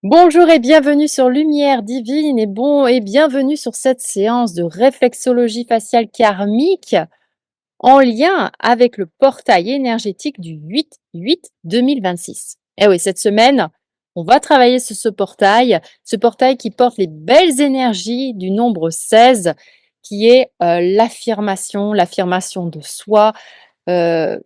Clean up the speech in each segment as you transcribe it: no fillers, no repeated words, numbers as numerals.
Bonjour et bienvenue sur Lumière Divine et bienvenue sur cette séance de réflexologie faciale karmique en lien avec le portail énergétique du 8-8-2026. Eh oui, cette semaine, on va travailler sur ce portail qui porte les belles énergies du nombre 16, qui est l'affirmation de soi, euh,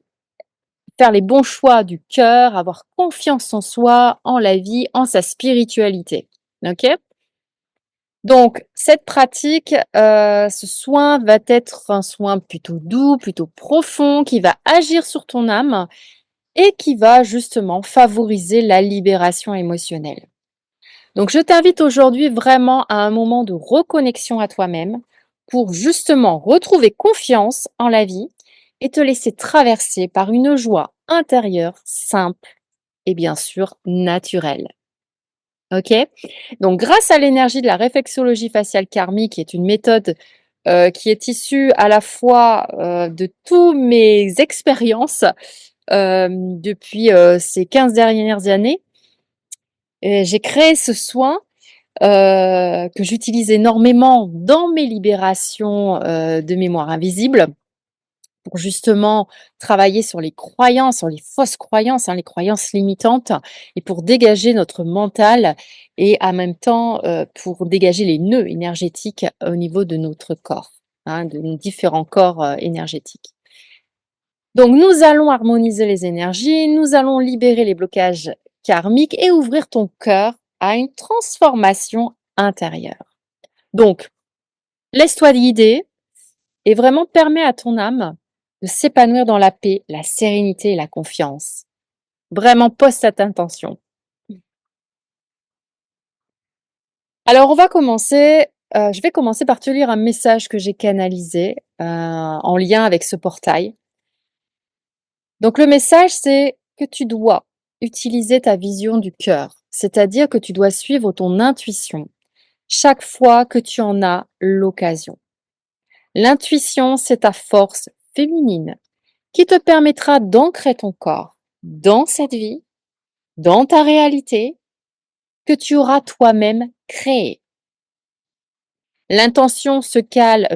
faire les bons choix du cœur, avoir confiance en soi, en la vie, en sa spiritualité. Ok? Donc, cette pratique, ce soin va être un soin plutôt doux, plutôt profond, qui va agir sur ton âme et qui va justement favoriser la libération émotionnelle. Donc, je t'invite aujourd'hui vraiment à un moment de reconnexion à toi-même pour justement retrouver confiance en la vie et te laisser traverser par une joie intérieure simple et bien sûr naturelle. Ok? Donc, grâce à l'énergie de la réflexologie faciale karmique, qui est une méthode qui est issue à la fois de toutes mes expériences depuis ces 15 dernières années, j'ai créé ce soin que j'utilise énormément dans mes libérations de mémoire invisible pour justement travailler sur les croyances, sur les fausses croyances, les croyances limitantes, et pour dégager notre mental et en même temps pour dégager les nœuds énergétiques au niveau de notre corps, de nos différents corps énergétiques. Donc nous allons harmoniser les énergies, nous allons libérer les blocages karmiques et ouvrir ton cœur à une transformation intérieure. Donc, laisse-toi guider et vraiment permets à ton âme de s'épanouir dans la paix, la sérénité et la confiance. Vraiment, pose cette intention. Alors, je vais commencer par te lire un message que j'ai canalisé en lien avec ce portail. Donc, le message, c'est que tu dois utiliser ta vision du cœur, c'est-à-dire que tu dois suivre ton intuition chaque fois que tu en as l'occasion. L'intuition, c'est ta force féminine qui te permettra d'ancrer ton corps dans cette vie, dans ta réalité que tu auras toi-même créée. L'intuition se cale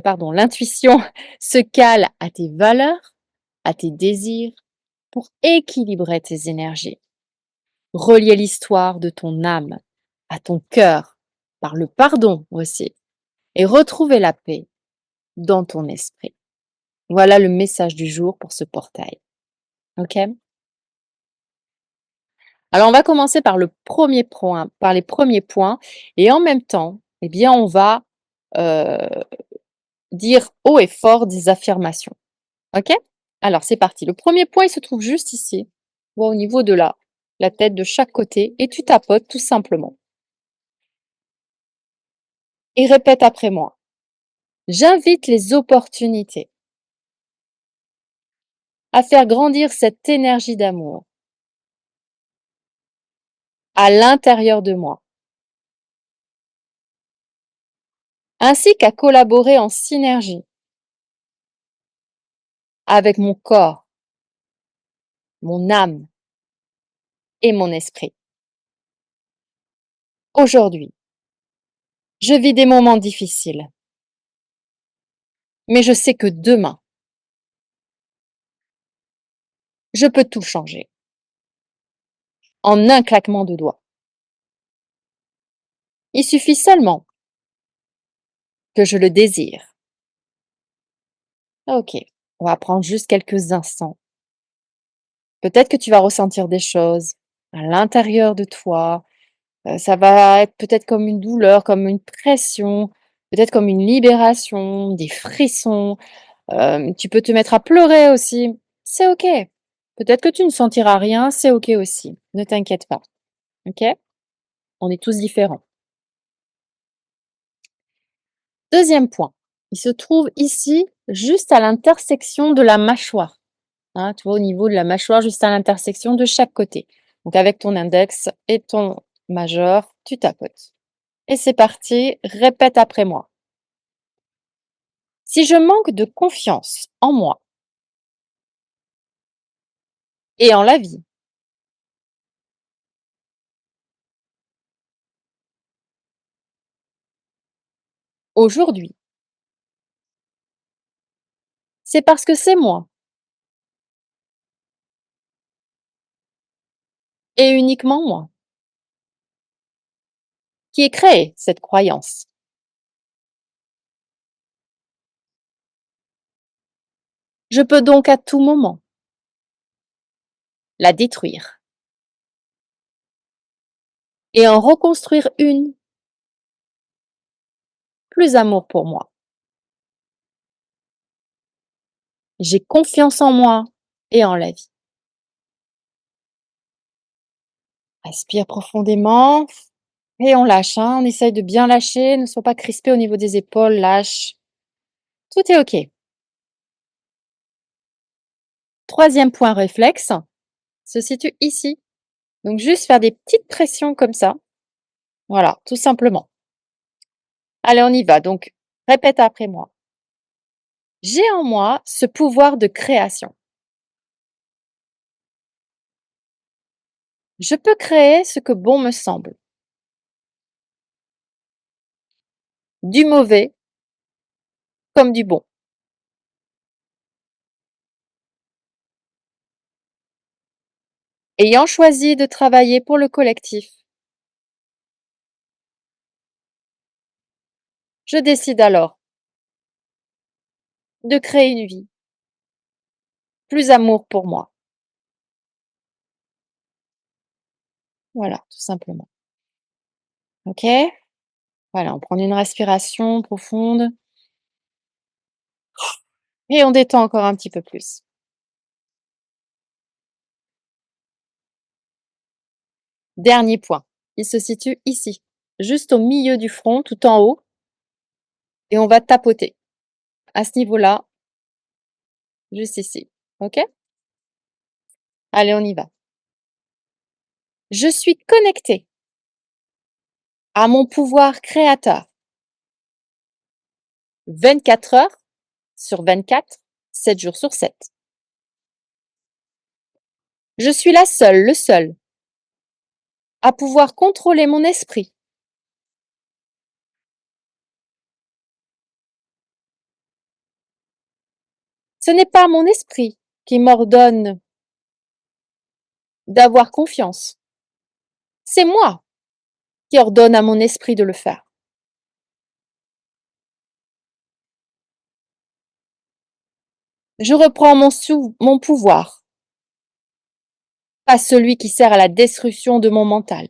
à tes valeurs, à tes désirs pour équilibrer tes énergies. Relier l'histoire de ton âme à ton cœur par le pardon aussi et retrouver la paix dans ton esprit. Voilà le message du jour pour ce portail. Ok? Alors, on va commencer par par les premiers points, et en même temps, eh bien, on va euh, dire haut et fort des affirmations. Ok? Alors, c'est parti. Le premier point, il se trouve juste ici, au niveau de la tête de chaque côté, et tu tapotes tout simplement. Et répète après moi. J'invite les opportunités à faire grandir cette énergie d'amour à l'intérieur de moi, ainsi qu'à collaborer en synergie avec mon corps, mon âme et mon esprit. Aujourd'hui, je vis des moments difficiles, mais je sais que demain, je peux tout changer en un claquement de doigts. Il suffit seulement que je le désire. Ok, on va prendre juste quelques instants. Peut-être que tu vas ressentir des choses à l'intérieur de toi. Ça va être peut-être comme une douleur, comme une pression, peut-être comme une libération, des frissons. Tu peux te mettre à pleurer aussi. C'est ok. Peut-être que tu ne sentiras rien, c'est ok aussi. Ne t'inquiète pas. Ok? On est tous différents. Deuxième point, il se trouve ici, juste à l'intersection de la mâchoire. Tu vois, au niveau de la mâchoire, juste à l'intersection de chaque côté. Donc, avec ton index et ton majeur, tu tapotes. Et c'est parti, répète après moi. Si je manque de confiance en moi et en la vie, aujourd'hui. C'est parce que c'est moi, et uniquement moi, qui ai créé cette croyance. Je peux donc à tout moment la détruire et en reconstruire une, plus amour pour moi. J'ai confiance en moi et en la vie. Respire profondément et on lâche, hein. On essaye de bien lâcher, ne sois pas crispé au niveau des épaules, lâche. Tout est OK. Troisième point réflexe se situe ici. Donc juste faire des petites pressions comme ça. Voilà, tout simplement. Allez, on y va. Donc, répète après moi. J'ai en moi ce pouvoir de création. Je peux créer ce que bon me semble, du mauvais comme du bon. Ayant choisi de travailler pour le collectif, je décide alors de créer une vie, plus amour pour moi. Voilà, tout simplement. OK? Voilà, on prend une respiration profonde et on détend encore un petit peu plus. Dernier point, il se situe ici, juste au milieu du front, tout en haut, et on va tapoter à ce niveau-là, juste ici. OK? Allez, on y va. Je suis connectée à mon pouvoir créateur 24 heures sur 24, 7 jours sur 7. Je suis la seule, le seul, à pouvoir contrôler mon esprit. Ce n'est pas mon esprit qui m'ordonne d'avoir confiance. C'est moi qui ordonne à mon esprit de le faire. Je reprends mon pouvoir, pas celui qui sert à la destruction de mon mental,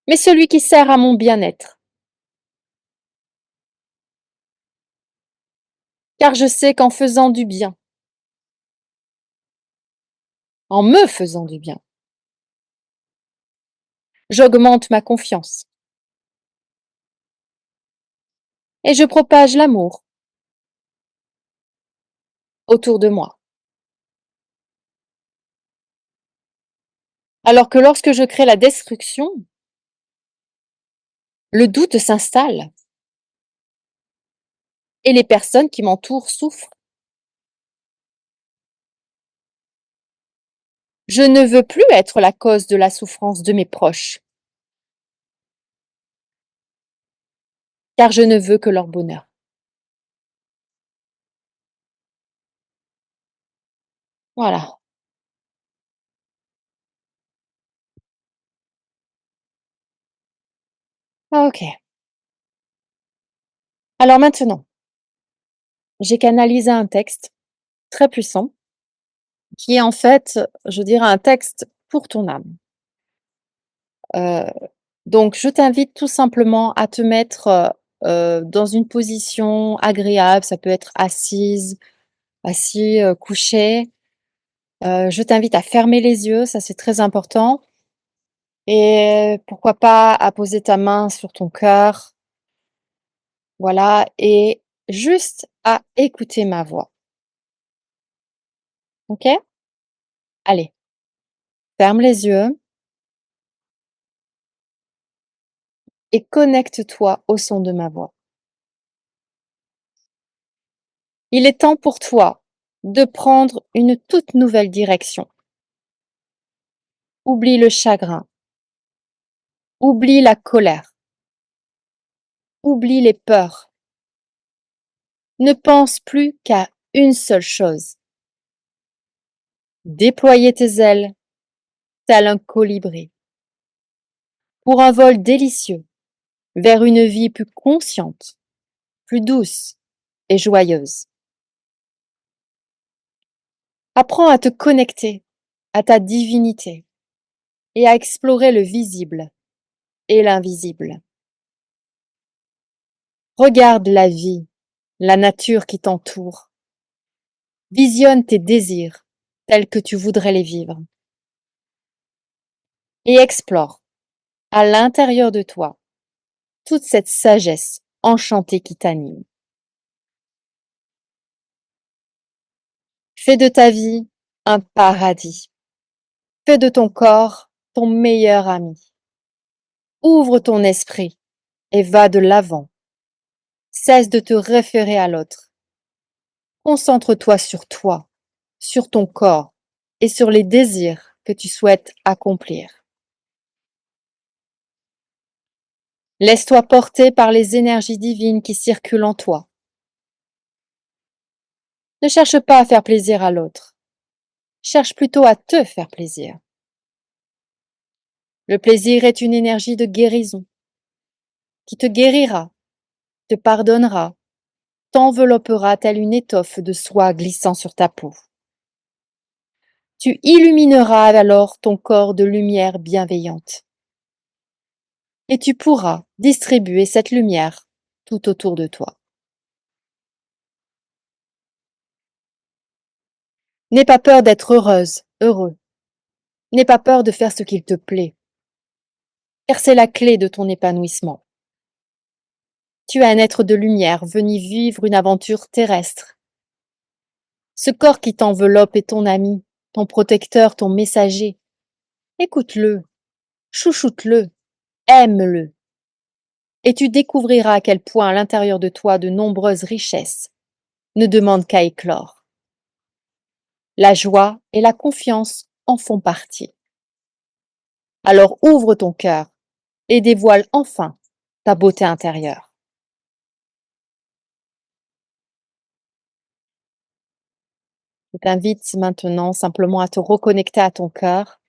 mais celui qui sert à mon bien-être. Car je sais qu'en faisant du bien, en me faisant du bien, j'augmente ma confiance et je propage l'amour autour de moi. Alors que lorsque je crée la destruction, le doute s'installe et les personnes qui m'entourent souffrent. Je ne veux plus être la cause de la souffrance de mes proches, car je ne veux que leur bonheur. Voilà. OK. Alors maintenant, j'ai canalisé un texte très puissant qui est en fait, je dirais, un texte pour ton âme. Heu, donc je t'invite tout simplement à te mettre, dans une position agréable. Ça peut être assise, assis, couché. Je t'invite à fermer les yeux, ça c'est très important et pourquoi pas à poser ta main sur ton cœur, voilà et juste à écouter ma voix. OK? Allez, ferme les yeux et connecte-toi au son de ma voix. Il est temps pour toi de prendre une toute nouvelle direction. Oublie le chagrin, oublie la colère, Oublie les peurs. Ne pense plus qu'à une seule chose. Déployer tes ailes, tel un colibri, pour un vol délicieux vers une vie plus consciente, plus douce et joyeuse. Apprends à te connecter à ta divinité et à explorer le visible et l'invisible. Regarde la vie, la nature qui t'entoure. Visionne tes désirs tels que tu voudrais les vivre. Et explore, à l'intérieur de toi, toute cette sagesse enchantée qui t'anime. Fais de ta vie un paradis. Fais de ton corps ton meilleur ami. Ouvre ton esprit et va de l'avant. Cesse de te référer à l'autre. Concentre-toi sur ton corps et sur les désirs que tu souhaites accomplir. Laisse-toi porter par les énergies divines qui circulent en toi. Ne cherche pas à faire plaisir à l'autre. Cherche plutôt à te faire plaisir. Le plaisir est une énergie de guérison qui te guérira, te pardonnera, t'enveloppera telle une étoffe de soie glissant sur ta peau. Tu illumineras alors ton corps de lumière bienveillante. Et tu pourras distribuer cette lumière tout autour de toi. N'aie pas peur d'être heureuse, heureux. N'aie pas peur de faire ce qu'il te plaît, car c'est la clé de ton épanouissement. Tu es un être de lumière venu vivre une aventure terrestre. Ce corps qui t'enveloppe est ton ami, ton protecteur, ton messager. Écoute-le, chouchoute-le, aime-le. Et tu découvriras à quel point à l'intérieur de toi de nombreuses richesses ne demandent qu'à éclore. La joie et la confiance en font partie. Alors ouvre ton cœur et dévoile enfin ta beauté intérieure. Je t'invite maintenant simplement à te reconnecter à ton cœur.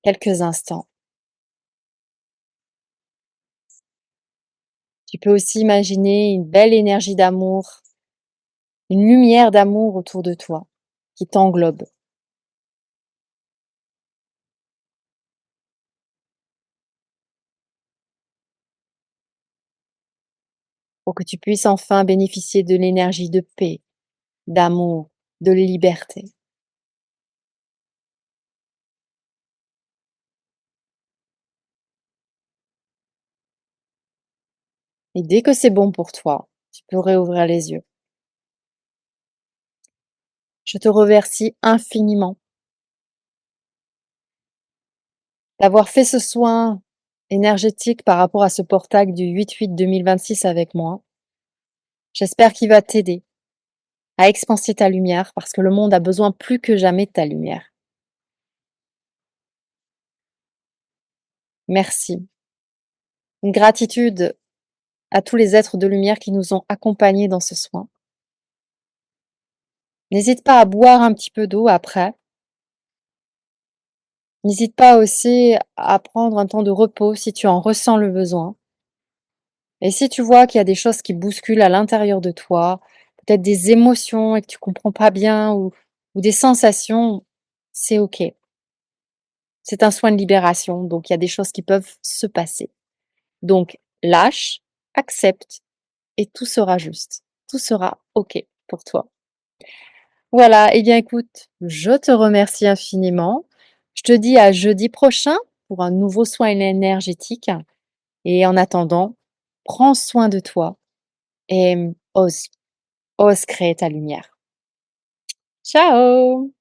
Quelques instants. Tu peux aussi imaginer une belle énergie d'amour, une lumière d'amour autour de toi qui t'englobe. Pour que tu puisses enfin bénéficier de l'énergie de paix, d'amour, de liberté. Et dès que c'est bon pour toi, tu peux réouvrir les yeux. Je te remercie infiniment d'avoir fait ce soin énergétique par rapport à ce portail du 8/8/2026 avec moi. J'espère qu'il va t'aider à expanser ta lumière parce que le monde a besoin plus que jamais de ta lumière. Merci. Une gratitude à tous les êtres de lumière qui nous ont accompagnés dans ce soin. N'hésite pas à boire un petit peu d'eau après. N'hésite pas aussi à prendre un temps de repos si tu en ressens le besoin. Et si tu vois qu'il y a des choses qui bousculent à l'intérieur de toi, peut-être des émotions et que tu comprends pas bien ou des sensations, c'est OK. C'est un soin de libération, donc il y a des choses qui peuvent se passer. Donc lâche, accepte et tout sera juste. Tout sera OK pour toi. Voilà, eh bien écoute, je te remercie infiniment. Je te dis à jeudi prochain pour un nouveau soin énergétique. Et en attendant, prends soin de toi et ose créer ta lumière. Ciao!